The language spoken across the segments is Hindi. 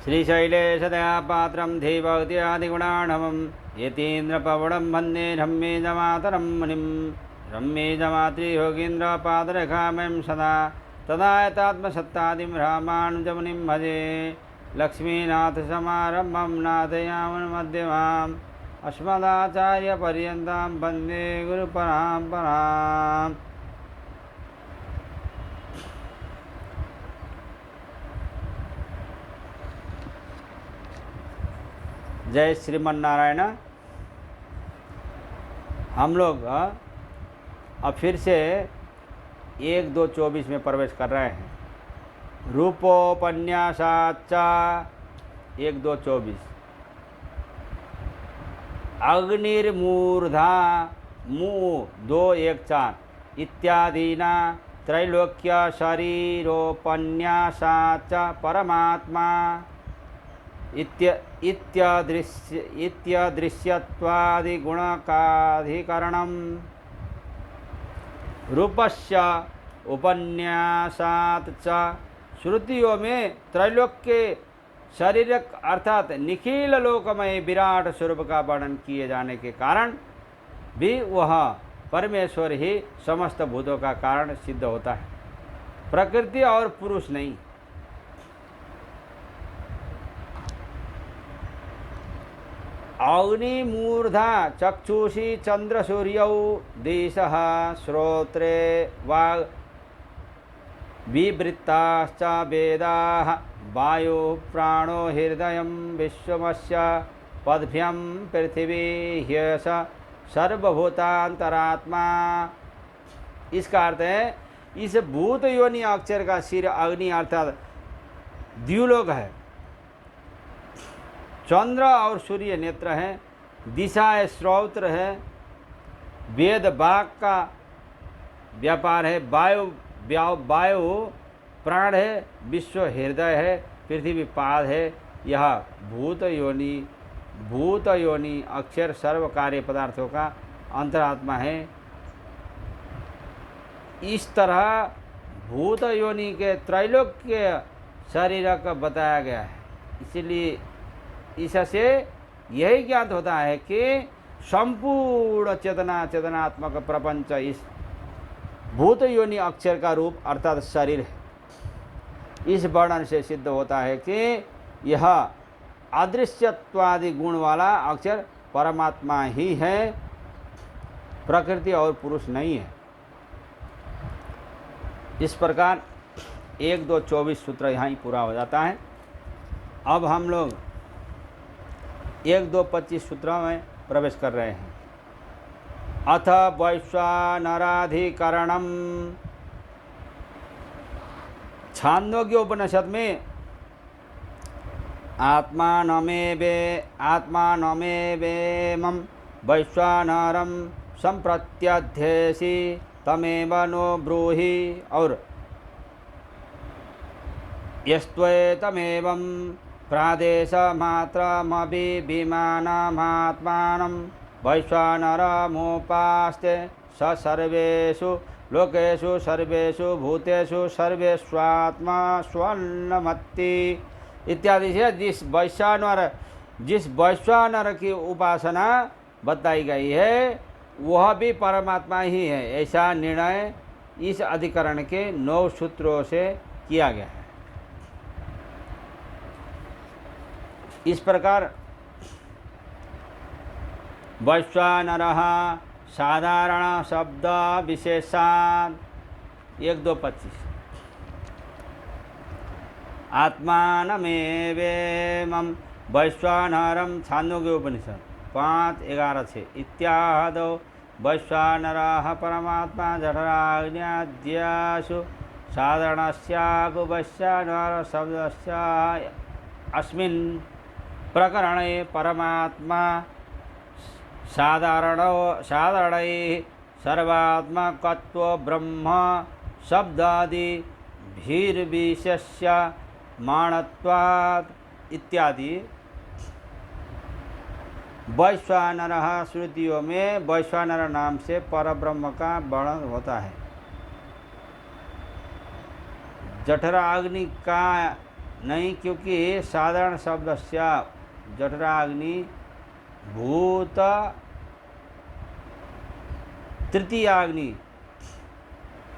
श्रीशैलेशदयापात्रं धीभक्त्यादिगुणार्णवं यतीन्द्रपवनं वन्दे रम्येजमातरं मुनिं रम्येजमातृयोगीन्द्रपादरेखामयं सदा तदा यतात्मसत्तादिं रामानुजमुनिं भजे। लक्ष्मीनाथसमारम्भं नाथयामुनमध्यमाम् अस्मदाचार्यपर्यन्तां वन्दे गुरुपरम्पराम्। जय श्रीमन नारायण। हम लोग अब फिर से 1-2-24 में प्रवेश कर रहे हैं। रूपोपन्यासाचा 1-2-24 अग्निर्मूर्धा मु 2-1-4 इत्यादिना त्रैलोक्य शरीरोपन्यासाच परमात्मा इत्यदृश्यत्वादिगुणकाधिकरणं रूपस्य उपन्यासात् च श्रुतियों में त्रैलोक्य शारीरिक अर्थात निखिल लोकमय विराट स्वरूप का वर्णन किए जाने के कारण भी वह परमेश्वर ही समस्त भूतों का कारण सिद्ध होता है, प्रकृति और पुरुष नहीं। अग्निमूर्धा चक्षुषी चंद्र सूर्यौ दिशः श्रोत्रे वाग् विवृत्ताश्च वेदाः वायु प्राणो हृदयं विश्वमस्य पद्भ्यं पृथिवी ह्यस सर्वभूतांतरात्मा। इसका अर्थ है इस भूत योनि अक्षर का सिर अग्नि अर्थात द्युलोक है, चंद्र और सूर्य नेत्र है, दिशा श्रोत्र है, वेद वाक का व्यापार है, वायु प्राण है, विश्व हृदय है, पृथ्वी पाद है। यह भूत योनि अक्षर सर्व कार्य पदार्थों का अंतरात्मा है। इस तरह भूत योनि के त्रैलोक्य शरीर का बताया गया है। इसलिए इससे यही ज्ञात होता है कि संपूर्ण चेतनात्मक प्रपंच इस भूत योनि अक्षर का रूप अर्थात शरीर है। इस वर्णन से सिद्ध होता है कि यह अदृश्यत्वादि गुण वाला अक्षर परमात्मा ही है, प्रकृति और पुरुष नहीं है। इस प्रकार 1-2-24 सूत्र यहाँ ही पूरा हो जाता है। अब हम लोग 1-2-25 सूत्रों में प्रवेश कर रहे हैं। अथ वैश्वानराधिकरणम्। छांदोग्य उपनिषद में आत्मानमेवेमं वैश्वानरं सम्प्रत्यध्येसि तमेव नो ब्रूहि और यस्त्वेतमेवं प्रादेशमात्रमभिमानमात्मानं वैश्वानरमुपास्ते स सर्वेषु लोकेषु सर्वेषु भूतेषु सर्वेष्वात्मा स्वन्नमत्ति इत्यादि से जिस वैश्वानर की उपासना बताई गई है वह भी परमात्मा ही है, ऐसा निर्णय इस अधिकरण के 9 सूत्रों से किया गया है। इस प्रकार वैश्वानरः साधारण शब्द विशेषात् 1-2-25 आत्मानमेवेमं वैश्वानरं छांदोग्य उपनिषद 5:11-6 इत्यादौ वैश्वानरः परमात्मा जठराग्न्याद्यासु साधारणस्यापि वैश्वानर शब्दस्य अस्मिन् प्रकरणे परमात्मा साधारणैः सर्वात्मकत्व ब्रह्म शब्दादि भीर्विशेष्य माणत्वात् इत्यादि। वैश्वानरः श्रुतियों में वैश्वानर नाम से परब्रह्म का वर्णन होता है। जठराग्नि का नहीं, क्योंकि साधारण शब्द से जठराग्नि भूत तृतीयाग्नि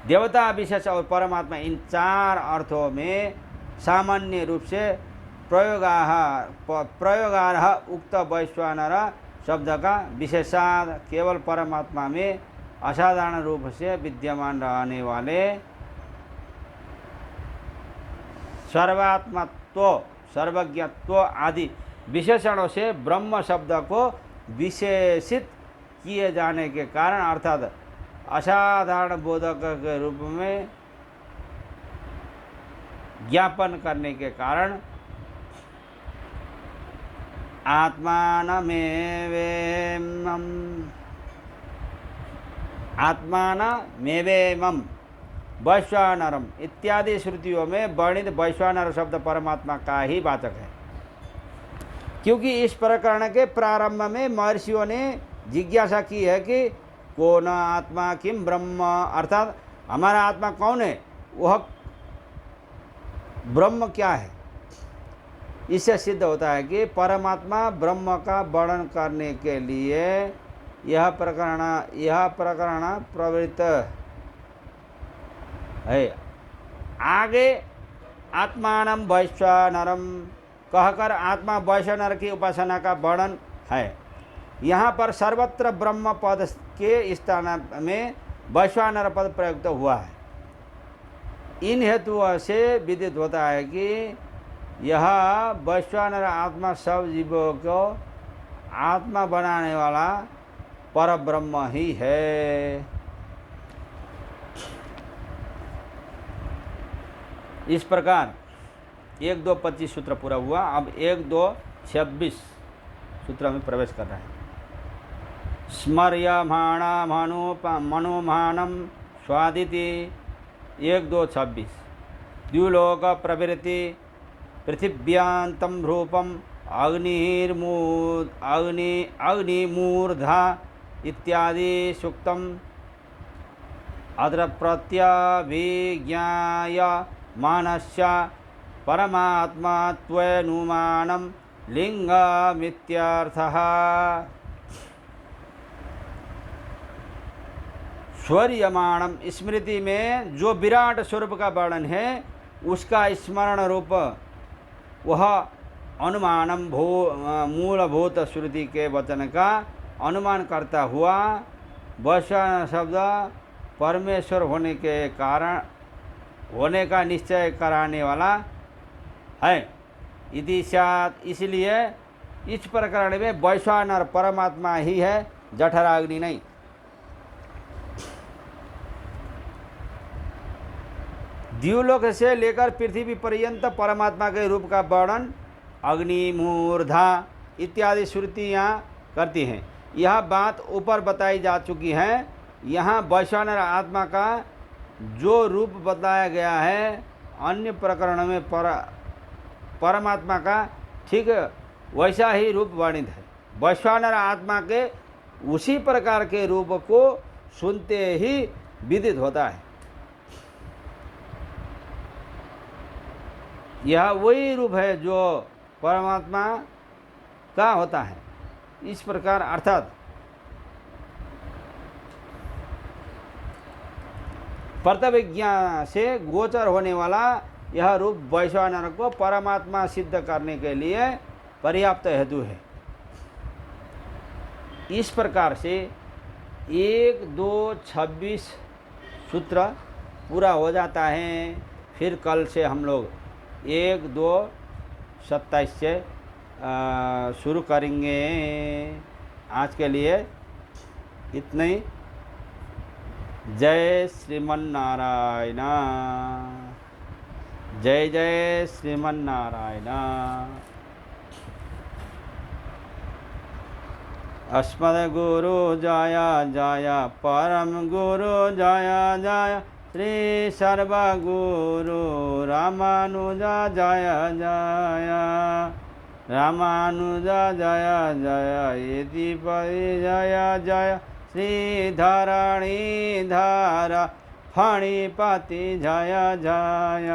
देवता विशेष और परमात्मा इन चार अर्थों में सामान्य रूप से प्रयोगार्ह उक्त वैश्वानर शब्द का विशेषार्थ केवल परमात्मा में असाधारण रूप से विद्यमान रहने वाले सर्वात्मत्व सर्वज्ञत्व आदि विशेषणों से ब्रह्म शब्द को विशेषित किए जाने के कारण अर्थात असाधारण बोधक के रूप में ज्ञापन करने के कारण आत्मानमेवेमं वैश्वानरम इत्यादि श्रुतियों में वर्णित वैश्वानर शब्द परमात्मा का ही वाचक है। क्योंकि इस प्रकरण के प्रारंभ में महर्षियों ने जिज्ञासा की है कि कौन आत्मा किम ब्रह्म, अर्थात हमारा आत्मा कौन है, वह ब्रह्म क्या है। इससे सिद्ध होता है कि परमात्मा ब्रह्म का वर्णन करने के लिए यह प्रकरण प्रवृत्त है। आगे आत्मानं वैश्वानरम कहकर आत्मा वैश्वानर की उपासना का वर्णन है। यहाँ पर सर्वत्र ब्रह्म पद के स्थान में वैश्वानर पद प्रयुक्त हुआ है। इन हेतुओं से विदित होता है कि यह वैश्वानर आत्मा सब जीवों को आत्मा बनाने वाला पर ब्रह्म ही है। इस प्रकार 1-2-25 सूत्र पूरा हुआ। अब 1-2-26 सूत्र में प्रवेश कर रहे हैं। स्मर्यमाणा मनोमानम स्वादिति 1-2-26 द्युलोक प्रवृत्ति पृथिव्यांतम रूपम अग्निमूर्धा इत्यादि सूक्तम अत्र प्रत्यभिज्ञाय मानस्य परमात्मात्वनुमानं लिंगमित्यर्थः। स्वर्यमाणम स्मृति में जो विराट स्वरूप का वर्णन है उसका स्मरण रूप वह अनुमानम मूलभूत श्रुति के वचन का अनुमान करता हुआ वैश्वानर शब्द परमेश्वर होने के कारण होने का निश्चय कराने वाला है। इति स्यात्, इसलिए इस प्रकरण में वैश्वानर परमात्मा ही है, जठराग्नि नहीं। द्युलोक से लेकर पृथ्वी पर्यंत परमात्मा के रूप का वर्णन अग्नि मूर्धा इत्यादि श्रुतियाँ करती हैं। यह बात ऊपर बताई जा चुकी है। यहाँ वैश्वानर आत्मा का जो रूप बताया गया है अन्य प्रकरणों में परमात्मा का ठीक वैसा ही रूप वर्णित है। वैश्वानर आत्मा के उसी प्रकार के रूप को सुनते ही विदित होता है। यह वही रूप है जो परमात्मा का होता है। इस प्रकार अर्थात प्रत्यभिज्ञा से गोचर होने वाला यह रूप वैश्वानर को परमात्मा सिद्ध करने के लिए पर्याप्त हेतु है। इस प्रकार से 1-2-26 सूत्र पूरा हो जाता है। फिर कल से हम लोग 1-2-27 से शुरू करेंगे। आज के लिए इतना ही। जय श्रीमन्नारायण, जय जय श्रीमन्नारायण। अस्मद्गुरु जय जय परम गुरु जय जय श्री सर्वगुरु रामानुज जय जय रामानुज जय जय इति जय जय श्री धरणीधर फणिपति जय जय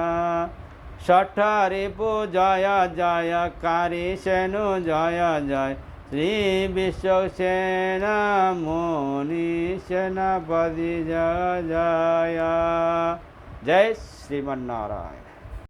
षठ रिपु जय जय कारी सेनु जय जय श्री विश्वसेन मुनि सेनापति जय जय। जय श्रीमन्नारायण।